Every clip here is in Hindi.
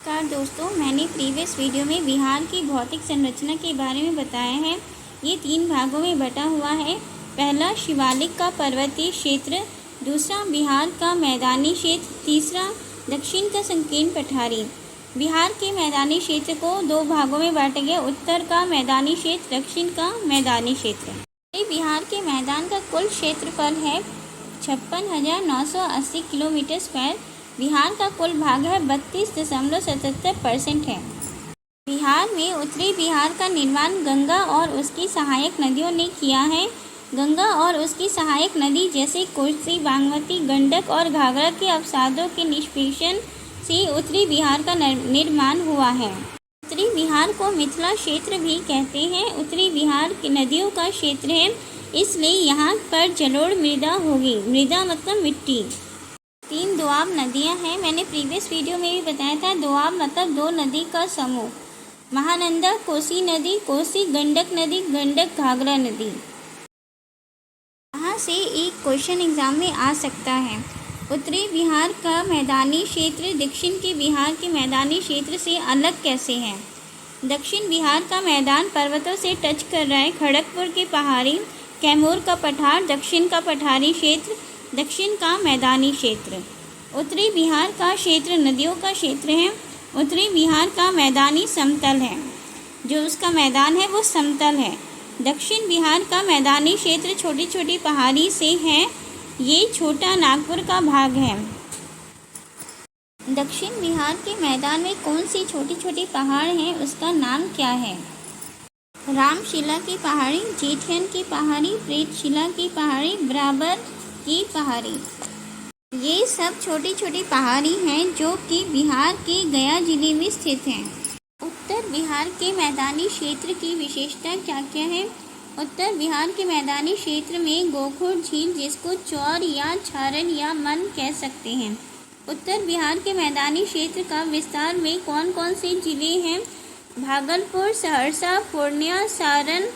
नमस्कार दोस्तों, मैंने प्रीवियस वीडियो में बिहार की भौतिक संरचना के बारे में बताया है। ये 3 भागों में बटा हुआ है। पहला शिवालिक का पर्वतीय क्षेत्र, दूसरा बिहार का मैदानी क्षेत्र, तीसरा दक्षिण का संकीर्ण पठारी। बिहार के मैदानी क्षेत्र को 2 भागों में बांटा गया, उत्तर का मैदानी क्षेत्र, दक्षिण का मैदानी क्षेत्र। बिहार के मैदान का कुल क्षेत्रफल है 56,980 किलोमीटर स्क्वायर। बिहार का कुल भाग है 32.77% है। बिहार में उत्तरी बिहार का निर्माण गंगा और उसकी सहायक नदियों ने किया है। गंगा और उसकी सहायक नदी जैसे कोसी, बागमती, गंडक और घाघरा के अवसादों के निष्पेषण से उत्तरी बिहार का निर्माण हुआ है। उत्तरी बिहार को मिथिला क्षेत्र भी कहते हैं। उत्तरी बिहार की नदियों का क्षेत्र है, इसलिए यहाँ पर जलोढ़ मृदा होगी। मृदा मतलब मिट्टी। 3 दोआब नदियाँ हैं। मैंने प्रीवियस वीडियो में भी बताया था। दोआब मतलब 2 नदी का समूह। महानंदा, कोसी नदी, कोसी, गंडक नदी, गंडक, घाघरा नदी। यहाँ से एक क्वेश्चन एग्जाम में आ सकता है। उत्तरी बिहार का मैदानी क्षेत्र दक्षिण के बिहार के मैदानी क्षेत्र से अलग कैसे है? दक्षिण बिहार का मैदान पर्वतों से टच कर रहा है। खड़गपुर की पहाड़ी, कैमूर का पठार, दक्षिण का पठारी क्षेत्र, दक्षिण का मैदानी क्षेत्र। उत्तरी बिहार का क्षेत्र नदियों का क्षेत्र है। उत्तरी बिहार का मैदानी समतल है, जो उसका मैदान है वो समतल है। दक्षिण बिहार का मैदानी क्षेत्र छोटी छोटी पहाड़ी से है। ये छोटा नागपुर का भाग है। दक्षिण बिहार के मैदान में कौन सी छोटी छोटी पहाड़ हैं, उसका नाम क्या है? रामशिला की पहाड़ी, जेठियन की पहाड़ी, प्रेतशिला की पहाड़ी, बराबर की पहाड़ी। ये सब छोटी छोटी पहाड़ी हैं जो कि बिहार के गया जिले में स्थित हैं। उत्तर बिहार के मैदानी क्षेत्र की विशेषता क्या क्या है? उत्तर बिहार के मैदानी क्षेत्र में गोखुर झील, जिसको चौर या छारन या मन कह सकते हैं। उत्तर बिहार के मैदानी क्षेत्र का विस्तार में कौन कौन से जिले हैं? भागलपुर, सहरसा, पूर्णिया, सारण,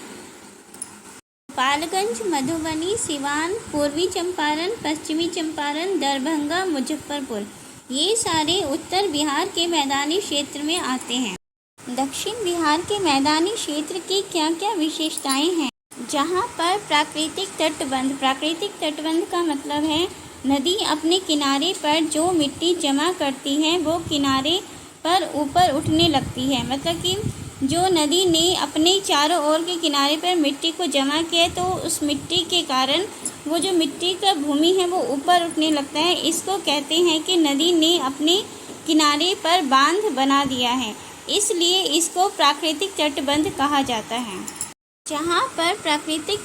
गोपालगंज, मधुबनी, सिवान, पूर्वी चंपारण, पश्चिमी चंपारण, दरभंगा, मुजफ्फरपुर। ये सारे उत्तर बिहार के मैदानी क्षेत्र में आते हैं। दक्षिण बिहार के मैदानी क्षेत्र की क्या क्या विशेषताएं हैं? जहाँ पर प्राकृतिक तटबंध का मतलब है नदी अपने किनारे पर जो मिट्टी जमा करती है वो किनारे पर ऊपर उठने लगती है। मतलब कि जो नदी ने अपने चारों ओर के किनारे पर मिट्टी को जमा किया है, तो उस मिट्टी के कारण वो जो मिट्टी का भूमि है वो ऊपर उठने लगता है। इसको कहते हैं कि नदी ने अपने किनारे पर बांध बना दिया है, इसलिए इसको प्राकृतिक तटबंध कहा जाता है। जहाँ पर प्राकृतिक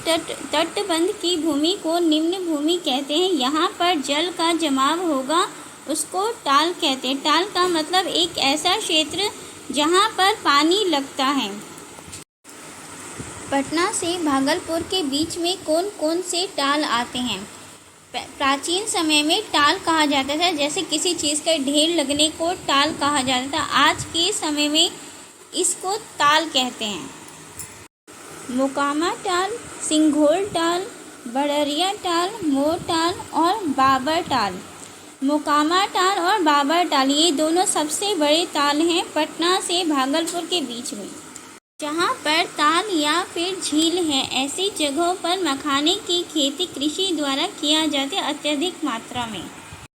तटबंध की भूमि को निम्न भूमि कहते हैं। यहाँ पर जल का जमाव होगा, उसको टाल कहते हैं। टाल का मतलब एक ऐसा क्षेत्र जहाँ पर पानी लगता है। पटना से भागलपुर के बीच में कौन कौन से टाल आते हैं? प्राचीन समय में टाल कहा जाता था, जैसे किसी चीज़ का ढेर लगने को टाल कहा जाता था। आज के समय में इसको ताल कहते हैं। मोकामा टाल, सिंघोल टाल, बड़रिया टाल, मोर टाल और बाबर टाल। मोकामा टाल और बाबर टाल ये दोनों सबसे बड़े ताल हैं पटना से भागलपुर के बीच में। जहाँ पर ताल या फिर झील है, ऐसी जगहों पर मखाने की खेती कृषि द्वारा किया जाता है अत्यधिक मात्रा में।